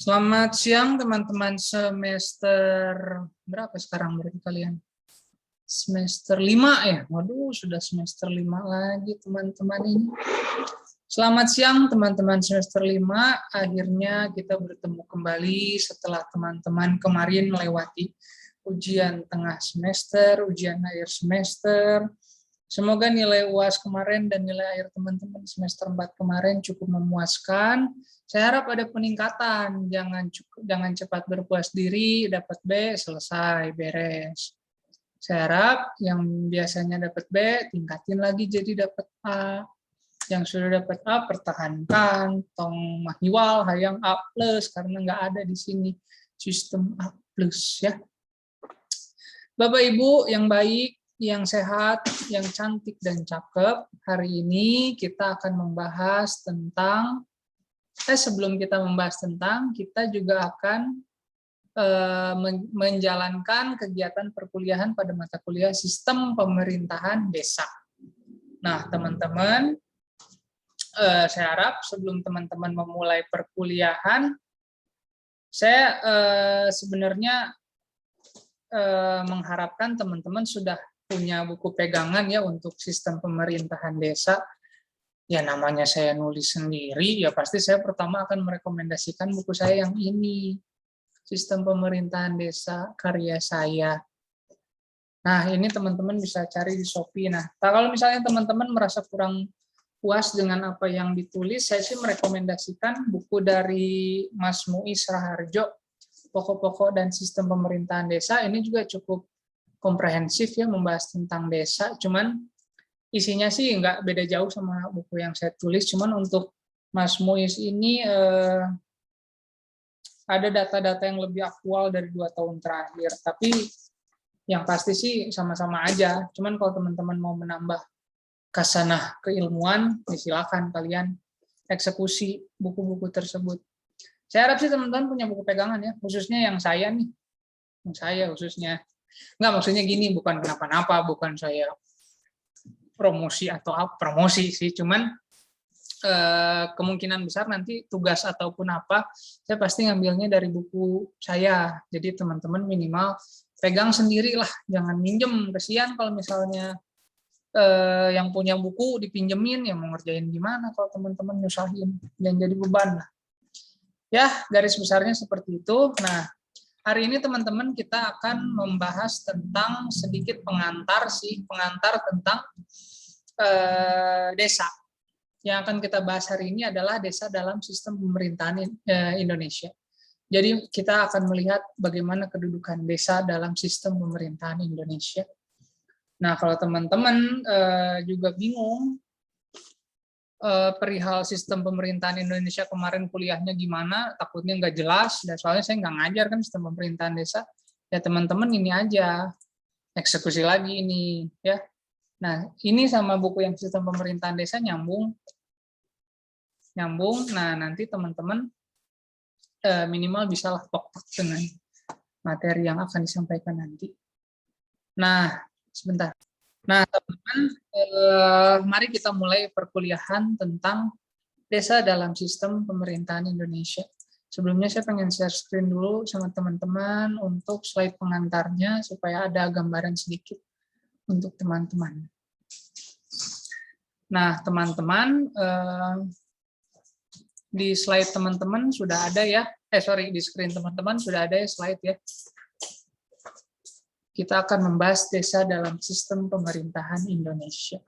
Selamat siang teman-teman semester berapa sekarang berarti kalian? Semester 5 ya? Waduh, sudah semester 5 lagi teman-teman ini. Selamat siang teman-teman semester 5. Akhirnya kita bertemu kembali setelah teman-teman kemarin melewati ujian tengah semester, ujian akhir semester. Semoga nilai UAS kemarin dan nilai akhir teman-teman semester 4 kemarin cukup memuaskan. Saya harap ada peningkatan, jangan cepat berpuas diri, dapat B, selesai, beres. Saya harap yang biasanya dapat B, tingkatin lagi jadi dapat A. Yang sudah dapat A, pertahankan, tong mahiwal, hayang A+, karena nggak ada di sini sistem A+, ya. Bapak Ibu yang baik, yang sehat, yang cantik dan cakep, hari ini kita akan membahas tentang, sebelum kita membahas tentang, kita juga akan menjalankan kegiatan perkuliahan pada mata kuliah Sistem Pemerintahan Desa. Nah, teman-teman, saya harap sebelum teman-teman memulai perkuliahan, saya sebenarnya mengharapkan teman-teman sudah punya buku pegangan ya untuk sistem pemerintahan desa. Ya namanya saya nulis sendiri, ya pasti saya pertama akan merekomendasikan buku saya yang ini, Sistem Pemerintahan Desa karya saya. Nah ini teman-teman bisa cari di Shopee. Nah kalau misalnya teman-teman merasa kurang puas dengan apa yang ditulis, saya sih merekomendasikan buku dari Mas Muiz Raharjo, Pokok-pokok dan Sistem Pemerintahan Desa. Ini juga cukup komprehensif ya, membahas tentang desa, cuman isinya sih nggak beda jauh sama buku yang saya tulis, cuman untuk Mas Muiz ini ada data-data yang lebih aktual dari 2 tahun terakhir, tapi yang pasti sih sama-sama aja, cuman kalau teman-teman mau menambah khasanah keilmuan, ya silakan kalian eksekusi buku-buku tersebut. Saya harap sih teman-teman punya buku pegangan ya, khususnya yang saya nih, yang saya khususnya. Nggak, maksudnya gini, bukan kenapa-napa, bukan saya promosi atau apa, promosi sih, cuman kemungkinan besar nanti tugas ataupun apa, saya pasti ngambilnya dari buku saya. Jadi teman-teman minimal pegang sendiri lah, jangan minjem, kesian kalau misalnya yang punya buku dipinjemin, ya mau ngerjain gimana kalau teman-teman nyusahin, dan jadi beban lah. Ya, garis besarnya seperti itu. Nah, hari ini teman-teman kita akan membahas tentang sedikit pengantar tentang desa. Yang akan kita bahas hari ini adalah desa dalam sistem pemerintahan Indonesia. Jadi kita akan melihat bagaimana kedudukan desa dalam sistem pemerintahan Indonesia. Nah, kalau teman-teman juga bingung perihal sistem pemerintahan Indonesia kemarin kuliahnya gimana, takutnya nggak jelas, dan soalnya saya nggak ngajar kan sistem pemerintahan desa, ya teman-teman ini aja, eksekusi lagi ini, ya. Nah, ini sama buku yang sistem pemerintahan desa nyambung, nah nanti teman-teman minimal bisa lah tok-tok dengan materi yang akan disampaikan nanti. Nah, sebentar. Nah, teman-teman, mari kita mulai perkuliahan tentang desa dalam sistem pemerintahan Indonesia. Sebelumnya saya pengen share screen dulu sama teman-teman untuk slide pengantarnya supaya ada gambaran sedikit untuk teman-teman. Nah, teman-teman, di slide teman-teman sudah ada ya, di screen teman-teman sudah ada ya slide ya. Kita akan membahas desa dalam sistem pemerintahan Indonesia.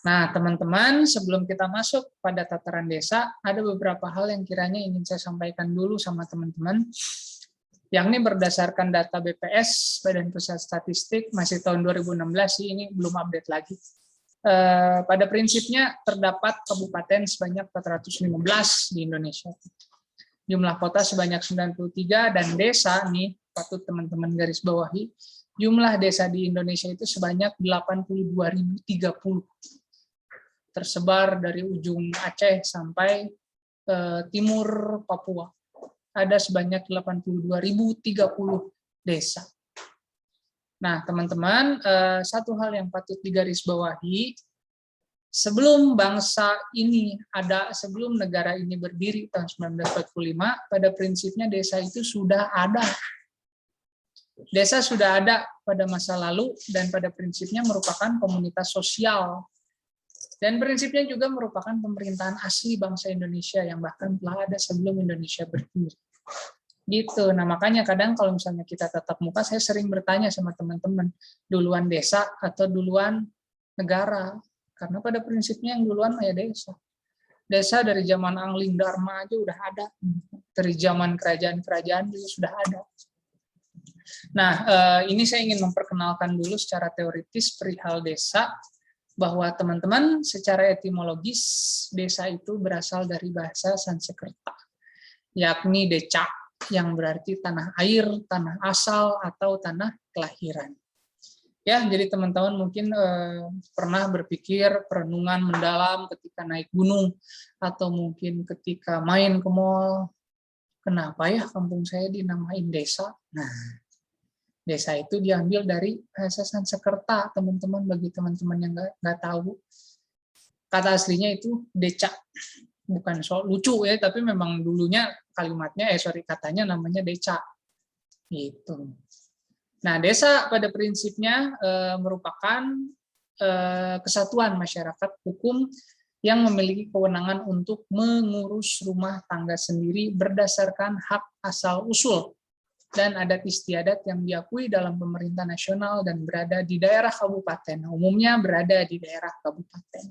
Nah, teman-teman, sebelum kita masuk pada tataran desa, ada beberapa hal yang kiranya ingin saya sampaikan dulu sama teman-teman. Yang ini berdasarkan data BPS, Badan Pusat Statistik, masih tahun 2016 sih, ini belum update lagi. Pada prinsipnya terdapat kabupaten sebanyak 415 di Indonesia. Jumlah kota sebanyak 93 dan desa nih patut teman-teman garis bawahi, jumlah desa di Indonesia itu sebanyak 82.030. Tersebar dari ujung Aceh sampai timur Papua. Ada sebanyak 82.030 desa. Nah, teman-teman, satu hal yang patut digarisbawahi, Sebelum bangsa ini ada, sebelum negara ini berdiri tahun 1945, pada prinsipnya desa itu sudah ada. Desa sudah ada pada masa lalu dan pada prinsipnya merupakan komunitas sosial. Dan prinsipnya juga merupakan pemerintahan asli bangsa Indonesia yang bahkan telah ada sebelum Indonesia berdiri. Gitu. Nah, makanya kadang kalau misalnya kita tatap muka, saya sering bertanya sama teman-teman, duluan desa atau duluan negara? Karena pada prinsipnya yang duluan ya desa. Desa dari zaman Angling Dharma aja udah ada. Dari zaman kerajaan-kerajaan juga sudah ada. Nah, ini saya ingin memperkenalkan dulu secara teoritis perihal desa, bahwa teman-teman secara etimologis desa itu berasal dari bahasa Sanskerta, yakni deca, yang berarti tanah air, tanah asal, atau tanah kelahiran. Ya, jadi teman-teman mungkin pernah berpikir perenungan mendalam ketika naik gunung, atau mungkin ketika main ke mall, kenapa ya kampung saya dinamain desa? Nah, desa itu diambil dari bahasa Sanskerta, teman-teman, bagi teman-teman yang nggak tahu. Kata aslinya itu deca. Bukan soal lucu ya, tapi memang dulunya kalimatnya, katanya namanya deca. Gitu. Nah, desa pada prinsipnya merupakan kesatuan masyarakat hukum yang memiliki kewenangan untuk mengurus rumah tangga sendiri berdasarkan hak asal-usul dan adat istiadat yang diakui dalam pemerintah nasional dan berada di daerah kabupaten. Umumnya berada di daerah kabupaten.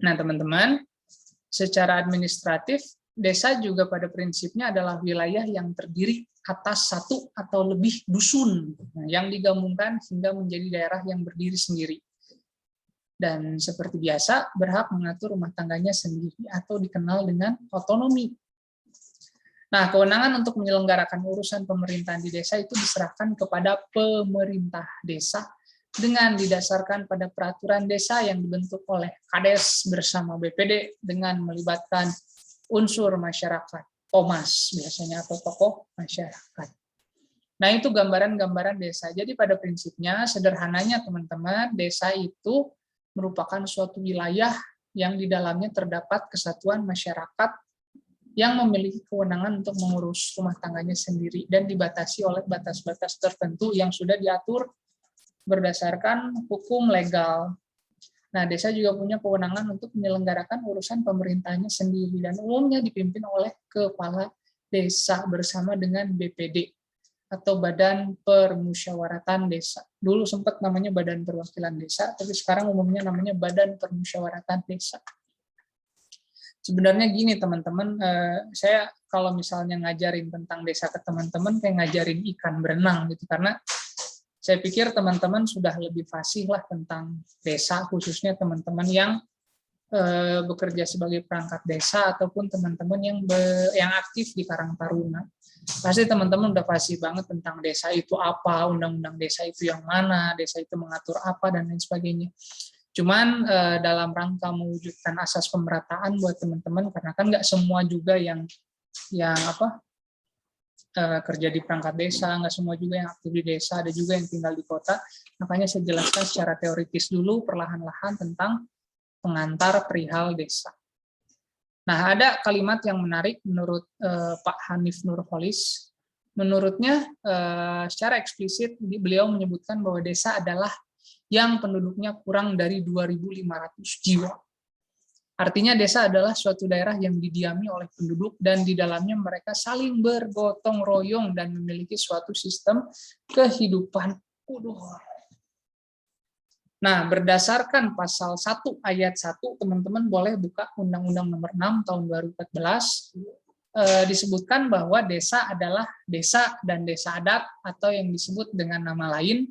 Nah, teman-teman, secara administratif, desa juga pada prinsipnya adalah wilayah yang terdiri atas satu atau lebih dusun yang digabungkan hingga menjadi daerah yang berdiri sendiri. Dan seperti biasa, berhak mengatur rumah tangganya sendiri atau dikenal dengan otonomi. Nah, kewenangan untuk menyelenggarakan urusan pemerintahan di desa itu diserahkan kepada pemerintah desa dengan didasarkan pada peraturan desa yang dibentuk oleh Kades bersama BPD dengan melibatkan unsur masyarakat, Tomas biasanya, atau tokoh masyarakat. Nah, itu gambaran-gambaran desa. Jadi pada prinsipnya, sederhananya teman-teman, desa itu merupakan suatu wilayah yang di dalamnya terdapat kesatuan masyarakat yang memiliki kewenangan untuk mengurus rumah tangganya sendiri dan dibatasi oleh batas-batas tertentu yang sudah diatur berdasarkan hukum legal. Nah, desa juga punya kewenangan untuk menyelenggarakan urusan pemerintahnya sendiri dan umumnya dipimpin oleh kepala desa bersama dengan BPD atau Badan Permusyawaratan Desa. Dulu sempat namanya Badan Perwakilan Desa, tapi sekarang umumnya namanya Badan Permusyawaratan Desa. Sebenarnya gini teman-teman, saya kalau misalnya ngajarin tentang desa ke teman-teman kayak ngajarin ikan berenang gitu, karena saya pikir teman-teman sudah lebih fasih lah tentang desa, khususnya teman-teman yang bekerja sebagai perangkat desa ataupun teman-teman yang aktif di Karang Taruna. Pasti teman-teman udah fasih banget tentang desa itu apa, undang-undang desa itu yang mana, desa itu mengatur apa, dan lain sebagainya. Cuman dalam rangka mewujudkan asas pemerataan buat teman-teman, karena kan nggak semua juga yang kerja di perangkat desa, nggak semua juga yang aktif di desa, ada juga yang tinggal di kota. Makanya saya jelaskan secara teoritis dulu, perlahan-lahan tentang pengantar perihal desa. Nah, ada kalimat yang menarik menurut Pak Hanif Nurholis. Menurutnya, secara eksplisit beliau menyebutkan bahwa desa adalah yang penduduknya kurang dari 2.500 jiwa. Artinya desa adalah suatu daerah yang didiami oleh penduduk dan di dalamnya mereka saling bergotong royong dan memiliki suatu sistem kehidupan. Nah, berdasarkan pasal 1 ayat 1, teman-teman boleh buka Undang-Undang Nomor 6 tahun 2014, disebutkan bahwa desa adalah desa dan desa adat atau yang disebut dengan nama lain.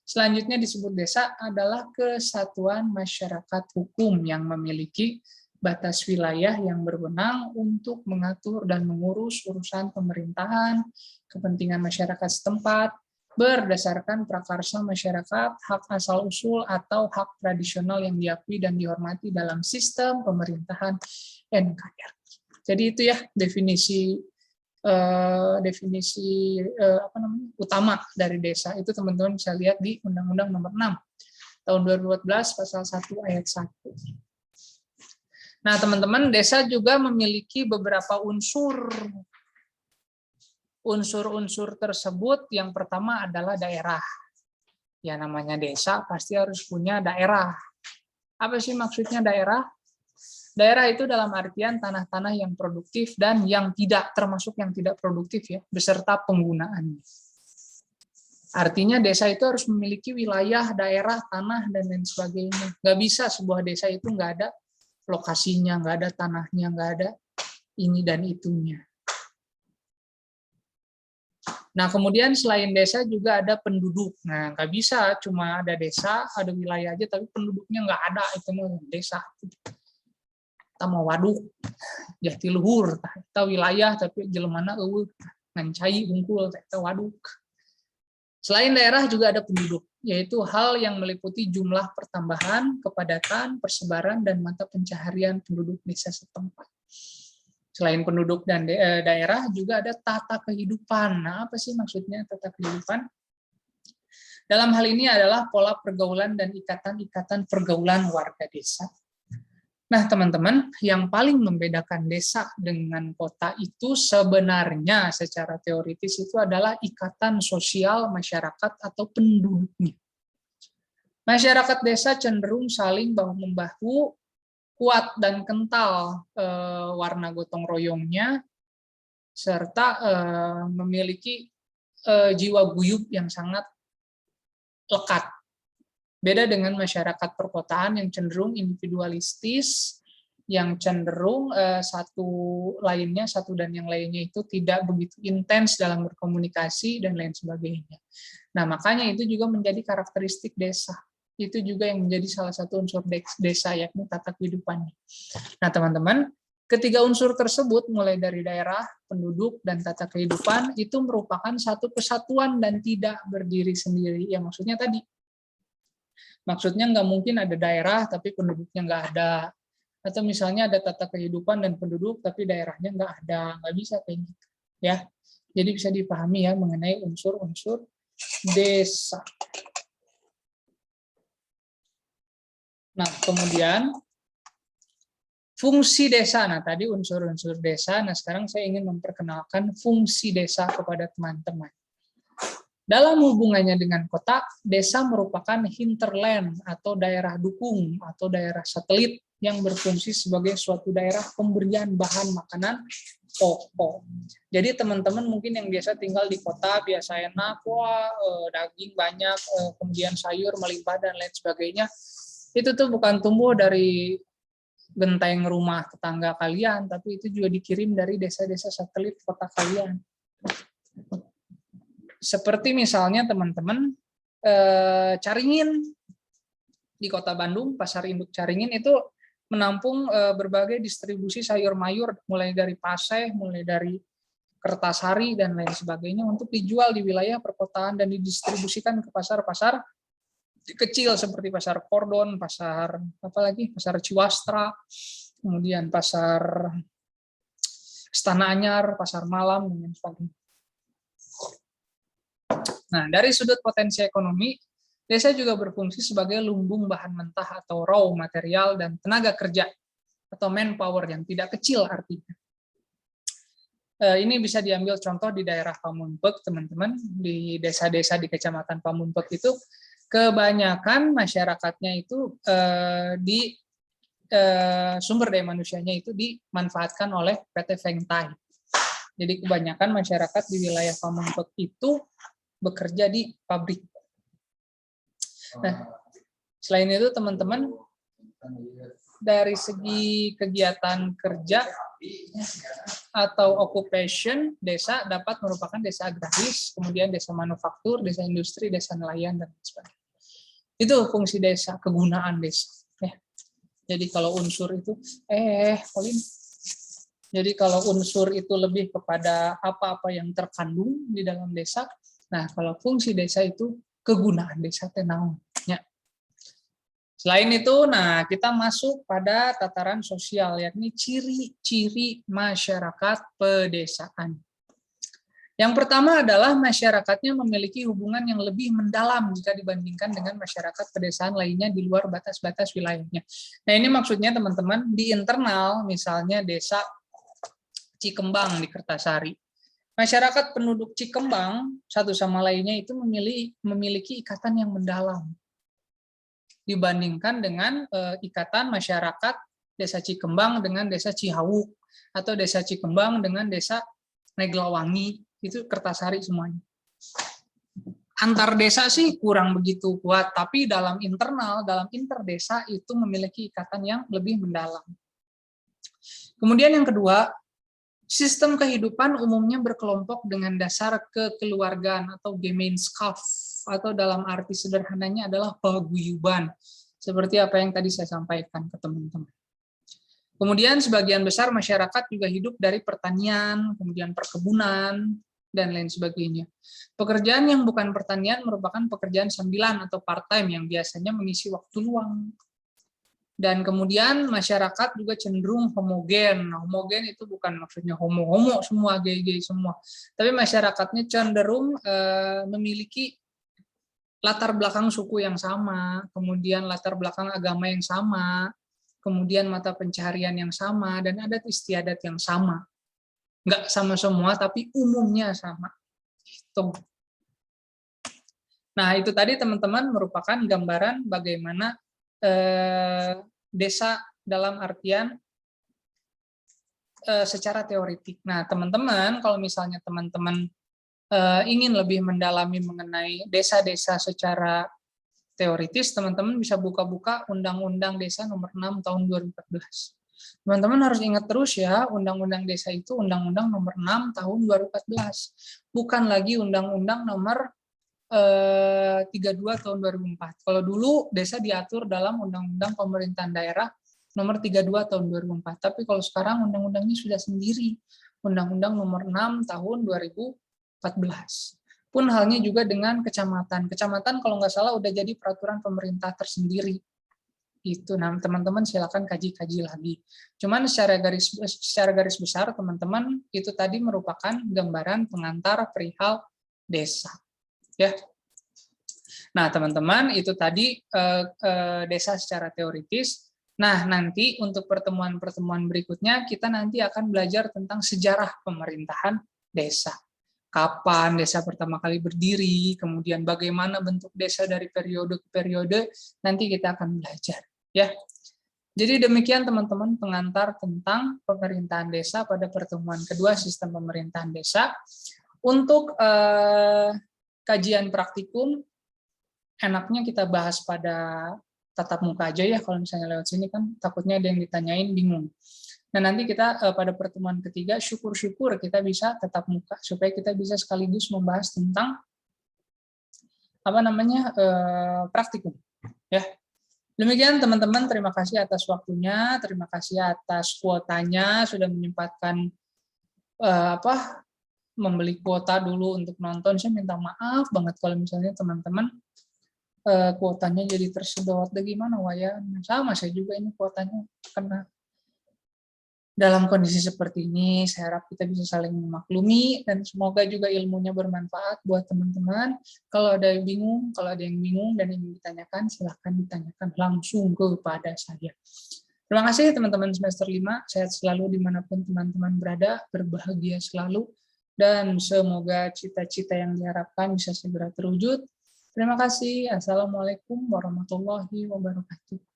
Selanjutnya disebut desa adalah kesatuan masyarakat hukum yang memiliki batas wilayah yang berwenang untuk mengatur dan mengurus urusan pemerintahan, kepentingan masyarakat setempat, berdasarkan prakarsa masyarakat, hak asal-usul atau hak tradisional yang diakui dan dihormati dalam sistem pemerintahan NKRI. Jadi itu ya definisi utama dari desa. Itu teman-teman bisa lihat di Undang-Undang Nomor 6 tahun 2014 pasal 1 ayat 1. Nah, teman-teman, desa juga memiliki beberapa unsur. Unsur-unsur tersebut yang pertama adalah daerah. Ya, namanya desa pasti harus punya daerah. Apa sih maksudnya daerah? Daerah itu dalam artian tanah-tanah yang produktif dan yang tidak, termasuk yang tidak produktif ya, beserta penggunaannya. Artinya desa itu harus memiliki wilayah, daerah, tanah, dan lain sebagainya. Nggak bisa sebuah desa itu nggak ada lokasinya, nggak ada tanahnya, nggak ada ini dan itunya. Nah, kemudian selain desa juga ada penduduk. Nah, nggak bisa cuma ada desa, ada wilayah aja, tapi penduduknya nggak ada, itu mah desa. Kita mau waduk, jatiluhur, kita wilayah, tapi jelemana ngancai hungkul, kita waduk. Selain daerah juga ada penduduk, yaitu hal yang meliputi jumlah pertambahan, kepadatan, persebaran, dan mata pencaharian penduduk desa setempat. Selain penduduk dan daerah, juga ada tata kehidupan. Nah, apa sih maksudnya tata kehidupan? Dalam hal ini adalah pola pergaulan dan ikatan-ikatan pergaulan warga desa. Nah, teman-teman, yang paling membedakan desa dengan kota itu sebenarnya secara teoritis itu adalah ikatan sosial masyarakat atau penduduknya. Masyarakat desa cenderung saling bahu-membahu, kuat dan kental warna gotong royongnya, serta memiliki jiwa guyup yang sangat lekat. Beda dengan masyarakat perkotaan yang cenderung individualistis, yang cenderung satu dan yang lainnya itu tidak begitu intens dalam berkomunikasi dan lain sebagainya. Nah, makanya itu juga menjadi karakteristik desa. Itu juga yang menjadi salah satu unsur desa, yakni tata kehidupannya. Nah, teman-teman, ketiga unsur tersebut, mulai dari daerah, penduduk, dan tata kehidupan, itu merupakan satu kesatuan dan tidak berdiri sendiri. Ya, maksudnya tadi. Maksudnya nggak mungkin ada daerah, tapi penduduknya nggak ada. Atau misalnya ada tata kehidupan dan penduduk, tapi daerahnya nggak ada. Nggak bisa kayak gitu. Ya. Jadi bisa dipahami ya mengenai unsur-unsur desa. Nah, kemudian fungsi desa. Nah, tadi unsur-unsur desa. Nah, sekarang saya ingin memperkenalkan fungsi desa kepada teman-teman. Dalam hubungannya dengan kota, desa merupakan hinterland atau daerah dukung atau daerah satelit yang berfungsi sebagai suatu daerah pemberian bahan makanan pokok. Jadi teman-teman mungkin yang biasa tinggal di kota, biasa enak, daging banyak, kemudian sayur melimpah dan lain sebagainya. Itu tuh bukan tumbuh dari genteng rumah tetangga kalian, tapi itu juga dikirim dari desa-desa satelit kota kalian. Seperti misalnya teman-teman Caringin di Kota Bandung, Pasar Induk Caringin itu menampung berbagai distribusi sayur mayur, mulai dari paseh, mulai dari Kertasari dan lain sebagainya untuk dijual di wilayah perkotaan dan didistribusikan ke pasar-pasar kecil seperti pasar Kordon, pasar pasar Ciwastra, kemudian pasar Astana Anyar, pasar Malam dan sebagainya. Nah, dari sudut potensi ekonomi, desa juga berfungsi sebagai lumbung bahan mentah atau raw material dan tenaga kerja atau manpower yang tidak kecil artinya. Ini bisa diambil contoh di daerah Pamunpek, teman-teman, di desa-desa di Kecamatan Pamunpek itu kebanyakan masyarakatnya itu di sumber daya manusianya itu dimanfaatkan oleh PT Fengtai. Jadi kebanyakan masyarakat di wilayah Pamunpek itu bekerja di pabrik. Nah, selain itu teman-teman, dari segi kegiatan kerja atau occupation, desa dapat merupakan desa agraris, kemudian desa manufaktur, desa industri, desa nelayan, dan sebagainya. Itu fungsi desa, kegunaan desa. Ya. Jadi kalau unsur itu, Colin. Jadi kalau unsur itu lebih kepada apa-apa yang terkandung di dalam desa. Nah, kalau fungsi desa itu kegunaan desa tenang. Ya. Selain itu, nah kita masuk pada tataran sosial, yakni ciri-ciri masyarakat pedesaan. Yang pertama adalah masyarakatnya memiliki hubungan yang lebih mendalam jika dibandingkan dengan masyarakat pedesaan lainnya di luar batas-batas wilayahnya. Nah, ini maksudnya teman-teman di internal, misalnya desa Cikembang di Kertasari. Masyarakat penduduk Cikembang satu sama lainnya itu memiliki ikatan yang mendalam dibandingkan dengan ikatan masyarakat desa Cikembang dengan desa Cihawuk atau desa Cikembang dengan desa Neglawangi. Itu Kertasari semuanya. Antar desa sih kurang begitu kuat, tapi dalam internal, dalam interdesa itu memiliki ikatan yang lebih mendalam. Kemudian yang kedua, sistem kehidupan umumnya berkelompok dengan dasar kekeluargaan atau Gemeinschaft, atau dalam arti sederhananya adalah paguyuban, seperti apa yang tadi saya sampaikan ke teman-teman. Kemudian sebagian besar masyarakat juga hidup dari pertanian, kemudian perkebunan, dan lain sebagainya. Pekerjaan yang bukan pertanian merupakan pekerjaan sambilan atau part-time yang biasanya mengisi waktu luang. Dan kemudian masyarakat juga cenderung homogen. Nah, homogen itu bukan maksudnya homo-homo semua, gay-gay semua. Tapi masyarakatnya cenderung memiliki latar belakang suku yang sama, kemudian latar belakang agama yang sama, kemudian mata pencaharian yang sama, dan adat istiadat yang sama. Nggak sama semua, tapi umumnya sama. Gitu. Nah, itu tadi teman-teman merupakan gambaran bagaimana desa dalam artian secara teoritik. Nah, teman-teman, kalau misalnya teman-teman ingin lebih mendalami mengenai desa-desa secara teoritis, teman-teman bisa buka-buka Undang-Undang Desa Nomor 6 Tahun 2014. Teman-teman harus ingat terus ya, Undang-Undang Desa itu Undang-Undang Nomor 6 Tahun 2014. Bukan lagi Undang-Undang Nomor 32 Tahun 2004. Kalau dulu desa diatur dalam Undang-Undang Pemerintahan Daerah Nomor 32 Tahun 2004. Tapi kalau sekarang undang-undangnya sudah sendiri, Undang-Undang Nomor 6 Tahun 2014. Pun halnya juga dengan kecamatan. Kecamatan kalau nggak salah udah jadi peraturan pemerintah tersendiri. Itu, nah teman-teman silakan kaji-kaji lagi. Cuman secara garis besar teman-teman itu tadi merupakan gambaran pengantar perihal desa. Ya. Nah teman-teman itu tadi desa secara teoritis. Nah nanti untuk pertemuan-pertemuan berikutnya kita nanti akan belajar tentang sejarah pemerintahan desa. Kapan desa pertama kali berdiri, kemudian bagaimana bentuk desa dari periode ke periode, nanti kita akan belajar. Ya, jadi demikian teman-teman pengantar tentang pemerintahan desa pada pertemuan kedua sistem pemerintahan desa. Untuk kajian praktikum, enaknya kita bahas pada tatap muka aja ya, kalau misalnya lewat sini kan takutnya ada yang ditanyain bingung. Nah nanti kita pada pertemuan ketiga syukur-syukur kita bisa tatap muka supaya kita bisa sekaligus membahas tentang apa namanya praktikum ya. Demikian teman-teman, terima kasih atas waktunya, terima kasih atas kuotanya sudah menyempatkan membeli kuota dulu untuk nonton. Saya minta maaf banget kalau misalnya teman-teman kuotanya jadi tersedot. Gimana Waya? Sama saya juga ini kuotanya karena dalam kondisi seperti ini, saya harap kita bisa saling memaklumi dan semoga juga ilmunya bermanfaat buat teman-teman. Kalau ada yang bingung, dan ingin ditanyakan, silahkan ditanyakan langsung kepada saya. Terima kasih teman-teman semester 5, sehat selalu dimanapun teman-teman berada, berbahagia selalu, dan semoga cita-cita yang diharapkan bisa segera terwujud. Terima kasih. Assalamualaikum warahmatullahi wabarakatuh.